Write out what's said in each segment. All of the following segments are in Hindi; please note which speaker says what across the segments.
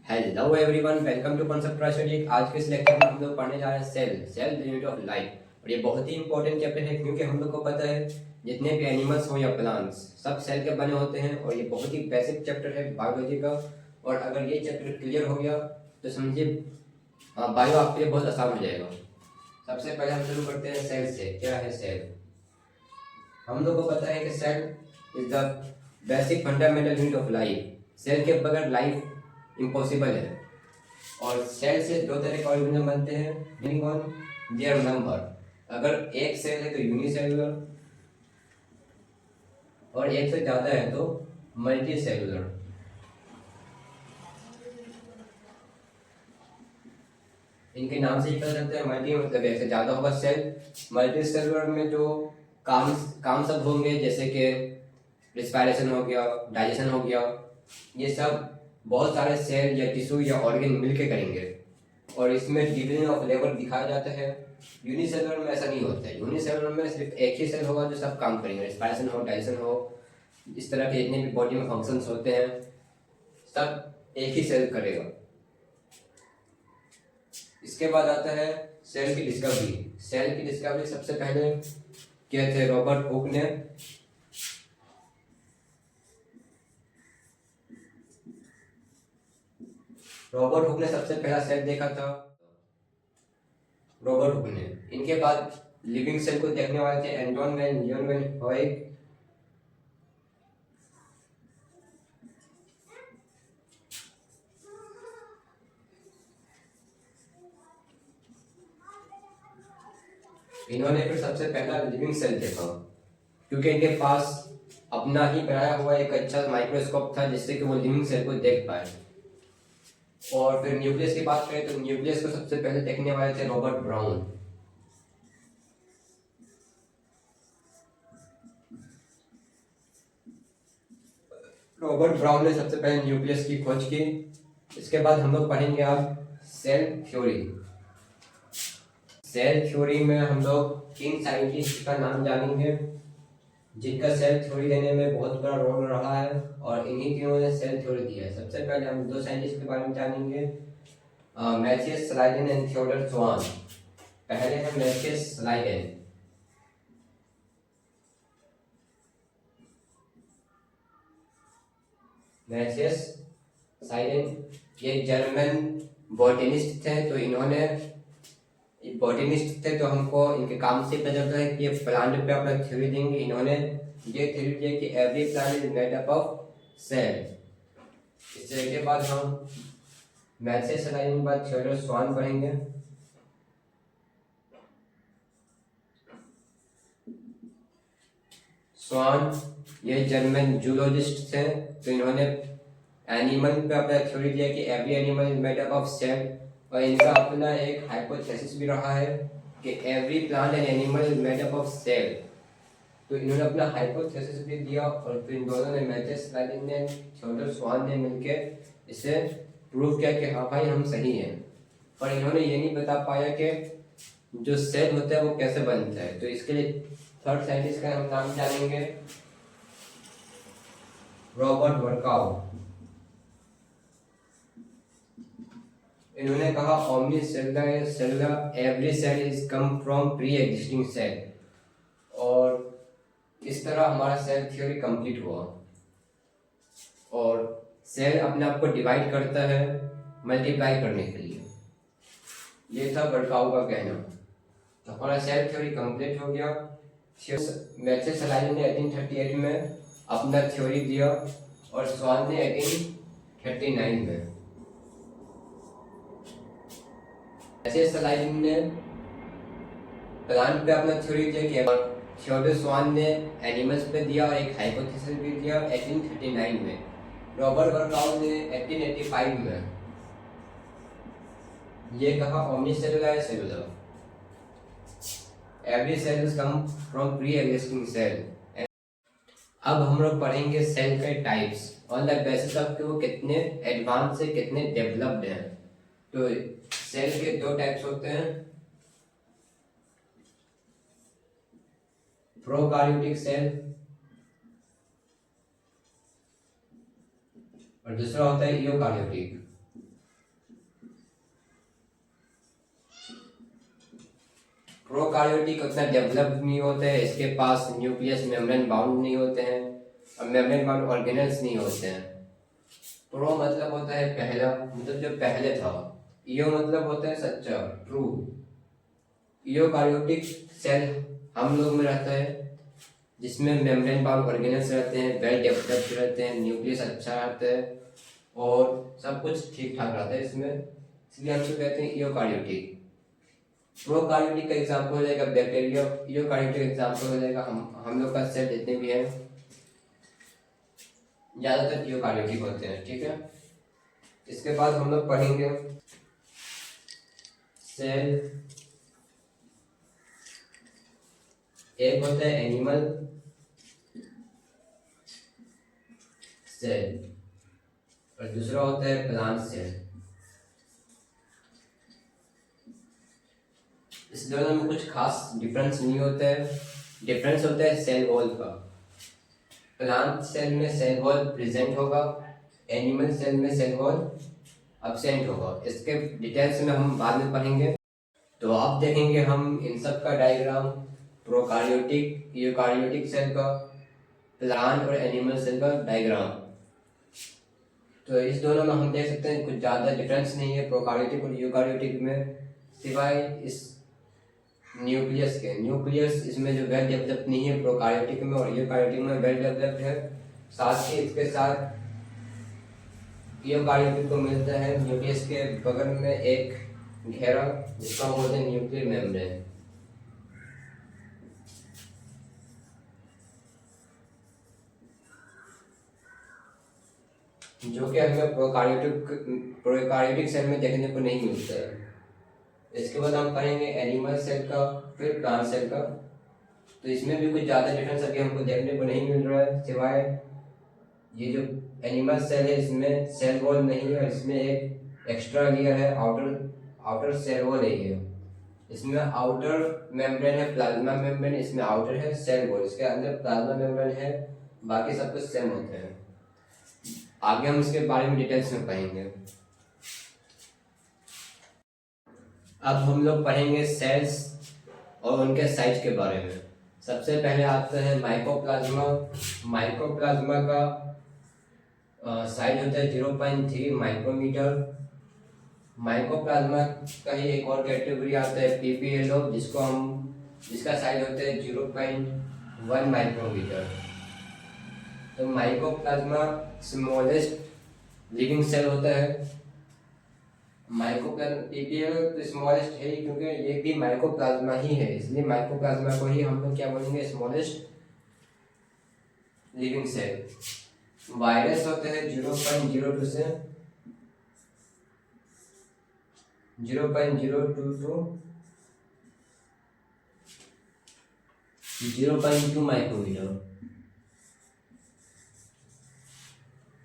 Speaker 1: Hello everyone, welcome to concept try. आज के इस लेक्चर में हम लोग पढ़ने जा रहे हैं cell the unit of life. और ये बहुत ही इंपॉर्टेंट चैप्टर है क्योंकि हम लोग को पता है जितने भी एनिमल्स हो या प्लांट्स सब सेल के बने होते हैं और ये बहुत ही बेसिक चैप्टर है बायोलॉजी का। और अगर ये चैप्टर क्लियर हो गया तो समझिए बायो आपके लिए बहुत आसान हो जाएगा। सबसे पहले हम शुरू करते हैं सेल से। क्या है सेल? हम लोग को पता है कि cell is the basic fundamental unit of life. Cell के बगैर लाइफ इम्पॉसिबल है। और सेल से दो तरह के ऑर्गेनिज्म बनते हैं डिपेंडिंग ऑन देयर नंबर। अगर एक सेल है तो यूनिसेलुलर और एक से ज्यादा है तो मल्टी सेलुलर। इनके नाम से ही पता चलता है मल्टी मतलब एक से ज्यादा होगा सेल। मल्टी सेलुलर में जो काम सब होंगे जैसे कि रिस्पायरेशन हो गया, डाइजेशन हो गया, ये सब बहुत सारे सेल या टिश्यू या ऑर्गन मिलके करेंगे। और इसमें डिवीजन ऑफ लेबर दिखाया जाता है। यूनिसेलुलर में ऐसा नहीं होता है। यूनिसेलुलर में सिर्फ एक ही सेल होगा जो सब काम करेंगे, रिस्पायरेशन हो, डाइजेशन हो, इस तरह के जितने भी बॉडी में फंक्शंस होते हैं सब एक ही सेल करेगा। इसके बाद आता है सेल की डिस्कवरी। सेल की डिस्कवरी सबसे पहले किए थे रॉबर्ट हुक ने। रॉबर्ट हुक ने सबसे पहला सेल देखा था, रॉबर्ट हुक ने। इनके बाद लिविंग सेल को देखने वाले थे एंटोन वैन लियोन वैन होइक। इन्होंने फिर सबसे पहला लिविंग सेल देखा क्योंकि इनके पास अपना ही बनाया हुआ एक अच्छा माइक्रोस्कोप था जिससे कि वो लिविंग सेल को देख पाए। और फिर न्यूक्लियस की बात करें तो न्यूक्लियस को सबसे पहले देखने वाले थे रॉबर्ट ब्राउन। रॉबर्ट ब्राउन ने सबसे पहले न्यूक्लियस की खोज की। इसके बाद हम लोग पढ़ेंगे अब सेल थ्योरी। सेल थ्योरी में हम लोग 3 साइंटिस्ट का नाम जानेंगे जिनका सेल थ्योरी देने में बहुत बड़ा रोल रहा है और इन्हीं तीनों ने सेल थ्योरी दी है। सबसे पहले हम 2 साइंटिस्ट के बारे में जानेंगे, मैथियस स्लाइडेन एंड थियोडर स्वान। पहले है मैथियस स्लाइडेन। मैथियस स्लाइडेन ये जर्मन बॉटनिस्ट थे। तो इन्होंने बॉटनिस्ट थे तो हमको इनके काम से पता चलता है कि ये प्लांट पे अपना थ्योरी देंगे। इन्होंने ये थ्योरी दिया कि every plant is made up of cell. इसके बाद हम मैथियस स्लाइडेन के बाद थियोडर स्वान पढ़ेंगे। स्वान ये जर्मन जूलॉजिस्ट थे। तो इन्होंने एनिमल पे अपना थ्योरी दिया कि every animal is made up of cell. और इनका अपना एक हाइपोथेसिस भी रहा है कि every plant and animal is made up of cell. तो इन्होंने अपना हाइपोथेसिस भी दिया और फिर इन दोनों ने मैथियस स्लाइडेन ने थियोडर स्वान ने मिलकर इसे प्रूव किया कि हाँ भाई हम सही हैं। पर इन्होंने ये नहीं बता पाया कि जो सेल होता है वो कैसे बनता है। तो इसके लिए थर्ड साइंटिस्ट का हम नाम जानेंगे, रॉबर्ट वर्काउ। इन्होंने कहा omni cellular every cell is come from pre existing cell. और इस तरह हमारा सेल थ्योरी कंप्लीट हुआ। और सेल अपने आप को डिवाइड करता है मल्टीप्लाई करने के लिए। ये था वर्काउ का कहना। तो हमारा सेल थ्योरी कंप्लीट हो गया। मैथियस स्लाइडेन ने 1838 में अपना थ्योरी दिया और स्वान ने 1839 में। मैथियस स्लाइडेन ने प्लांट पे अपना थ्योरी दिया कि थियोडर स्वान ने एनिमल्स पे दिया और एक हाइपोथेसिस भी दिया 1839 में। रॉबर्ट वर्काउ ने 1885 में ये कहा omni cellular cellular every cell is come from pre existing cell. अब हम लोग पढ़ेंगे सेल के types on the basis of कि वो कितने एडवांस से कितने डेवलप्ड हैं। तो सेल के 2 टाइप्स होते हैं, प्रोकार्योटिक सेल और दूसरा होता है यूकार्योटिक। प्रोकार्योटिक उतना डेवलप नहीं होते हैं, इसके पास न्यूक्लियस मेम्ब्रेन बाउंड नहीं होते हैं और मेम्ब्रेन बाउंड ऑर्गेनेल्स नहीं होते हैं। प्रो मतलब होता है पहला, मतलब जो पहले था। ईओ मतलब होता है सच्चा, ट्रू। यूकार्योटिक सेल हम लोग में रहता है जिसमें मेम्ब्रेन बाउंड ऑर्गेनेल्स रहते हैं, वेल डेवलप्ड रहते हैं, न्यूक्लियस अच्छा रहता है और सब कुछ ठीक ठाक रहता है इसमें, इसलिए हम लोग कहते हैं यूकार्योटिक। प्रोकार्योटिक का एग्जाम्पल हो जाएगा बैक्टीरिया, यूकार्योटिक एग्जाम्पल हो जाएगा हम लोग का सेल जितने भी हैं ज्यादातर यूकार्योटिक होते हैं, ठीक है। इसके बाद हम लोग पढ़ेंगे सेल। एक होता है एनिमल सेल और दूसरा होता है प्लांट सेल। इस दोनों में कुछ खास डिफरेंस नहीं होता है। डिफरेंस होता है सेल वॉल का। प्लांट सेल में सेल वॉल प्रेजेंट होगा, एनिमल सेल में सेल वॉल एब्सेंट होगा। इसके डिटेल्स में हम बाद में पढ़ेंगे। तो अब देखेंगे हम इन सब का डायग्राम, प्रोकार्योटिक यूकार्योटिक सेल का, प्लांट और एनिमल सेल का डायग्राम। तो इस दोनों में हम देख सकते हैं कुछ ज़्यादा डिफरेंस नहीं है प्रोकार्योटिक और यूकार्योटिक में, सिवाय इस न्यूक्लियस के। न्यूक्लियस इसमें जो वेल डेवलप नहीं है प्रोकार्योटिक में, और यूकार्योटिक में वेल डेवलप्ड है। साथ ही इसके साथ यूकार्योटिक को मिलता है न्यूक्लियस के बगल में एक घेरा जिसका बोलते हैं न्यूक्लियर मेम्ब्रेन। जो कि हमें प्रोकार्योटिक सेल में देखने को नहीं मिलता है। इसके बाद हम पढ़ेंगे एनिमल सेल का, फिर प्लांट सेल का। तो इसमें भी कुछ ज़्यादा डिफरेंस अभी हमको देखने को नहीं मिल रहा है, सिवाय ये जो एनिमल सेल है इसमें सेल वॉल नहीं है, इसमें एक एक्स्ट्रा लेयर है, आउटर सेल वॉल है ये। इसमें आउटर मेम्ब्रेन है प्लाज्मा मेम्ब्रेन, इसमें आउटर है सेल वॉल, इसके अंदर प्लाज्मा मेम्ब्रेन है, बाकी सब कुछ सेम होते हैं। आगे हम इसके बारे में डिटेल्स में पढ़ेंगे। अब हम लोग पढ़ेंगे सेल्स और उनके साइज के बारे में। सबसे पहले आता है माइकोप्लाज्मा। माइकोप्लाज्मा का साइज होता है 0.3 माइक्रोमीटर। माइकोप्लाज्मा का ही एक और कैटेगरी आता है पीपीएलओ, जिसका साइज होता है 0.1 माइक्रोमीटर। तो माइकोप्लाज्मा स्मॉलेस्ट लिविंग सेल होता है। पीपीएल तो स्मॉलेस्ट है ही, क्योंकि ये भी माइकोप्लाज्मा ही है, इसलिए माइकोप्लाज्मा को ही हम लोग क्या बोलेंगे, स्मॉलेस्ट लिविंग सेल। वायरस होते हैं 0.02 से 0.022 0.2 माइक्रोमीटर।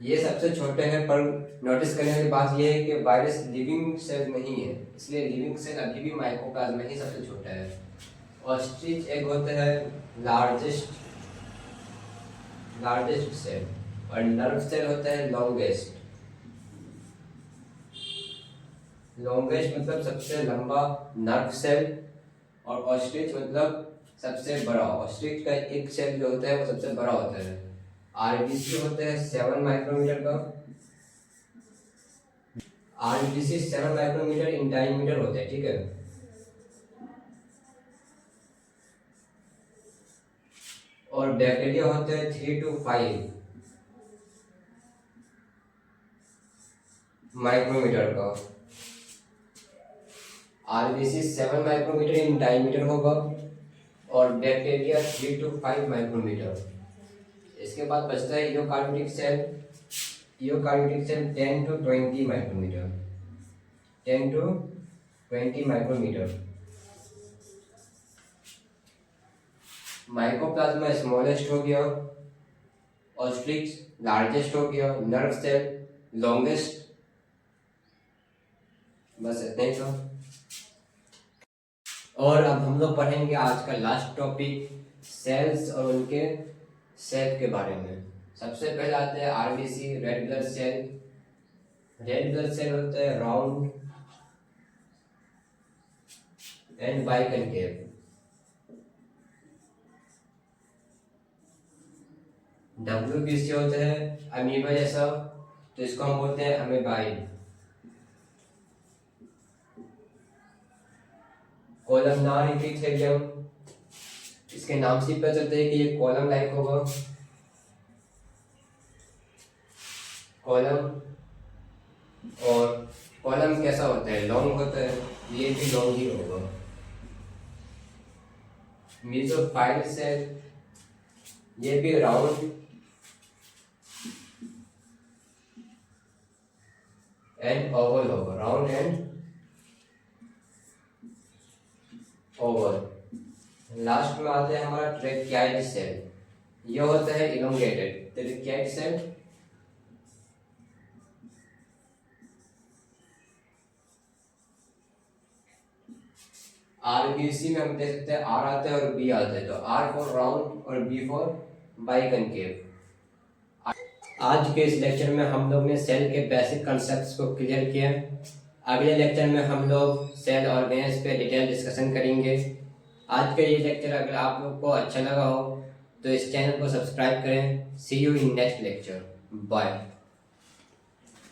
Speaker 1: ये सबसे छोटे हैं, पर नोटिस करने की बात यह है कि वायरस लिविंग सेल नहीं है, इसलिए लिविंग सेल अभी भी माइकोप्लाज्मा ही सबसे छोटा है। ऑस्ट्रिच एग होता है लार्जेस्ट सेल, और नर्व सेल होता है लॉन्गेस्ट मतलब सबसे लंबा नर्व सेल, और ऑस्ट्रिच मतलब सबसे बड़ा। ऑस्ट्रिच का एक सेल जो होता है वो सबसे बड़ा होता है। आरबीसी होता है 7 माइक्रोमीटर का। आरबीसी 7 माइक्रोमीटर इन डायमीटर होता है, ठीक है। और बैक्टीरिया होते हैं 3 to 5 माइक्रोमीटर का। आरबीसी 7 माइक्रोमीटर इन डायमीटर होगा और बैक्टीरिया 3 to 5 माइक्रोमीटर। इसके बाद बचता है eukaryotic cell. Eukaryotic cell 10 to 20 micrometre, 10 to 20 micrometre. Mycoplasma smallest हो गया, ऑस्ट्रिच लार्जेस्ट हो गया, नर्व सेल लॉन्गेस्ट। बस इतना ही था। और अब हम लोग पढ़ेंगे आज का लास्ट टॉपिक, सेल्स और उनके सेल के बारे में। सबसे पहले आते हैं RBC, red blood cell. Red blood cell होता है राउंड एंड बाइकनकेव। WBC होता है अमीबा जैसा, तो इसको हम बोलते हैं अमीबाइड। कॉलमनार एपिथेलियम, इसके नाम से पता चलता है कि ये कॉलम लाइक होगा। कॉलम, और कॉलम कैसा होता है, लॉन्ग होता है, ये भी लॉन्ग ही होगा। मेसोफाइल सेल, ये भी राउंड एंड ओवल होगा, राउंड एंड ओवल। लास्ट में आता है हमारा ट्रेकियाइड सेल, ये होता है इलोंगेटेड। ट्रेकियाइड सेल RBC में हम देख सकते हैं R आता है और B आता है, तो R फॉर राउंड और B फॉर बाइकनकेव। आज के इस लेक्चर में हम लोग ने सेल के बेसिक कॉन्सेप्ट्स को क्लियर किया। अगले लेक्चर में हम लोग सेल ऑर्गेनेल्स पे डिटेल डिस्कशन करेंगे। आज का ये लेक्चर अगर आप लोग को अच्छा लगा हो तो इस चैनल को सब्सक्राइब करें। See you in next lecture, bye.